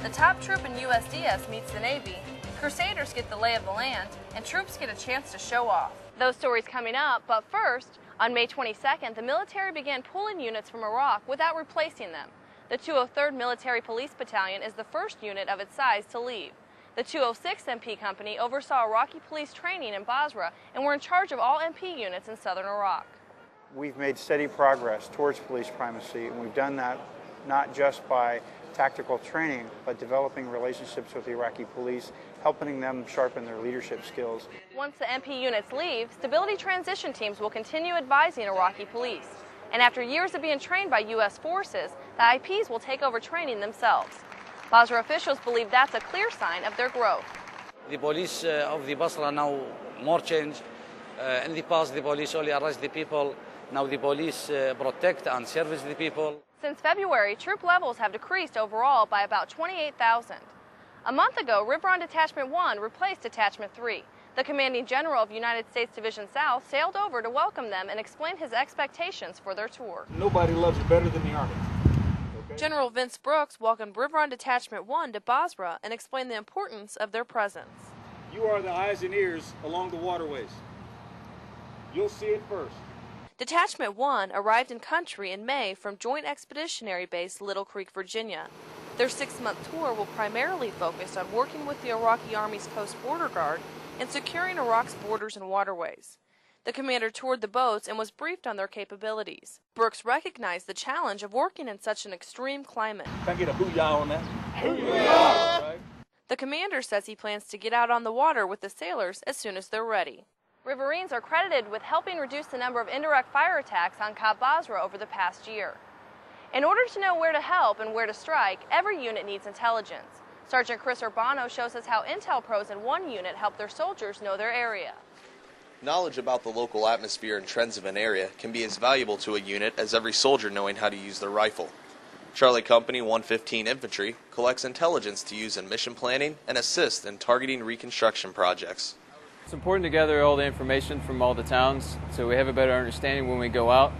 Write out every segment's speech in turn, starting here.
The top troop in USD-S meets the Navy, Crusaders get the lay of the land, and troops get a chance to show off. Those stories coming up, but first, on May 22nd, the military began pulling units from Iraq without replacing them. The 203rd Military Police Battalion is the first unit of its size to leave. The 206th MP Company oversaw Iraqi police training in Basra and were in charge of all MP units in southern Iraq. We've made steady progress towards police primacy, and we've done that not just by tactical training, but developing relationships with the Iraqi police, helping them sharpen their leadership skills. Once the MP units leave, stability transition teams will continue advising Iraqi police. And after years of being trained by U.S. forces, the IPs will take over training themselves. Basra officials believe that's a clear sign of their growth. The police of the Basra now more change. In the past, the police only arrest the people. Now the police protect and service the people. Since February, troop levels have decreased overall by about 28,000. A month ago, Ribron Detachment 1 replaced Detachment 3. The commanding general of United States Division South sailed over to welcome them and explain his expectations for their tour. Nobody loves it better than the Army. Okay? General Vince Brooks welcomed Ribron Detachment 1 to Basra and explained the importance of their presence. You are the eyes and ears along the waterways. You'll see it first. Detachment 1 arrived in country in May from Joint Expeditionary Base Little Creek, Virginia. Their 6-month tour will primarily focus on working with the Iraqi Army's Coast Border Guard and securing Iraq's borders and waterways. The commander toured the boats and was briefed on their capabilities. Brooks recognized the challenge of working in such an extreme climate. Can I get a booyah on that? Booyah! Right. The commander says he plans to get out on the water with the sailors as soon as they're ready. Riverines are credited with helping reduce the number of indirect fire attacks on COB Basra over the past year. In order to know where to help and where to strike, every unit needs intelligence. Sergeant Chris Urbano shows us how intel pros in one unit help their soldiers know their area. Knowledge about the local atmosphere and trends of an area can be as valuable to a unit as every soldier knowing how to use their rifle. Charlie Company 115 Infantry collects intelligence to use in mission planning and assist in targeting reconstruction projects. It's important to gather all the information from all the towns so we have a better understanding when we go out.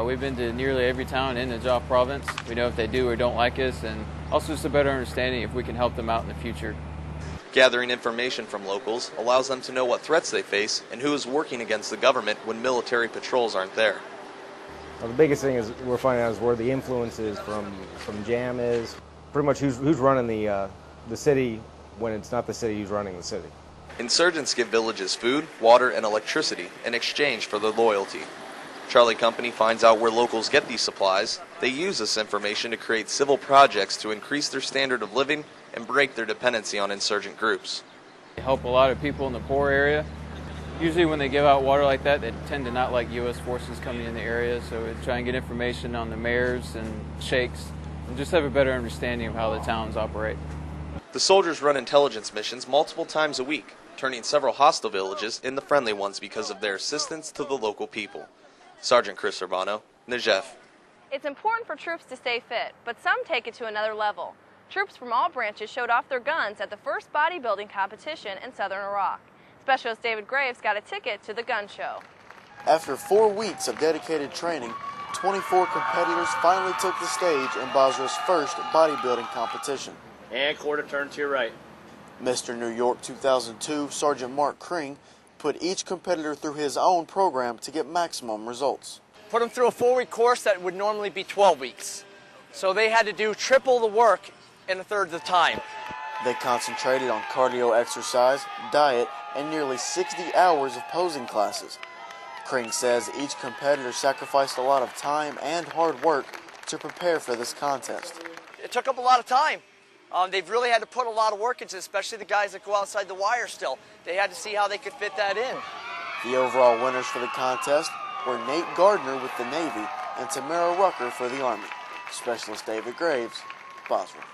We've been to nearly every town in the Najaf province. We know if they do or don't like us, and also just a better understanding if we can help them out in the future. Gathering information from locals allows them to know what threats they face and who is working against the government when military patrols aren't there. Well, the biggest thing is we're finding out is where the influence is from JAM is, pretty much who's running the city when it's not the city who's running the city. Insurgents give villages food, water, and electricity in exchange for their loyalty. Charlie Company finds out where locals get these supplies. They use this information to create civil projects to increase their standard of living and break their dependency on insurgent groups. They help a lot of people in the poor area. Usually when they give out water like that, they tend to not like U.S. forces coming in the area, so we try and get information on the mayors and sheikhs and just have a better understanding of how the towns operate. The soldiers run intelligence missions multiple times a week, turning several hostile villages into friendly ones because of their assistance to the local people. Sergeant Chris Urbano, Najaf. It's important for troops to stay fit, but some take it to another level. Troops from all branches showed off their guns at the first bodybuilding competition in southern Iraq. Specialist David Graves got a ticket to the gun show. After 4 weeks of dedicated training, 24 competitors finally took the stage in Basra's first bodybuilding competition. And quarter turn to your right. Mr. New York 2002 Sergeant Mark Kring put each competitor through his own program to get maximum results. Put them through a 4-week course that would normally be 12 weeks. So they had to do triple the work in a third of the time. They concentrated on cardio exercise, diet, and nearly 60 hours of posing classes. Kring says each competitor sacrificed a lot of time and hard work to prepare for this contest. It took up a lot of time. They've really had to put a lot of work into it, especially the guys that go outside the wire still. They had to see how they could fit that in. The overall winners for the contest were Nate Gardner with the Navy and Tamara Rucker for the Army. Specialist David Graves, Basra.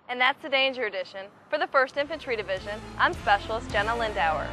And that's the Danger Edition. For the 1st Infantry Division, I'm Specialist Jenna Lindauer.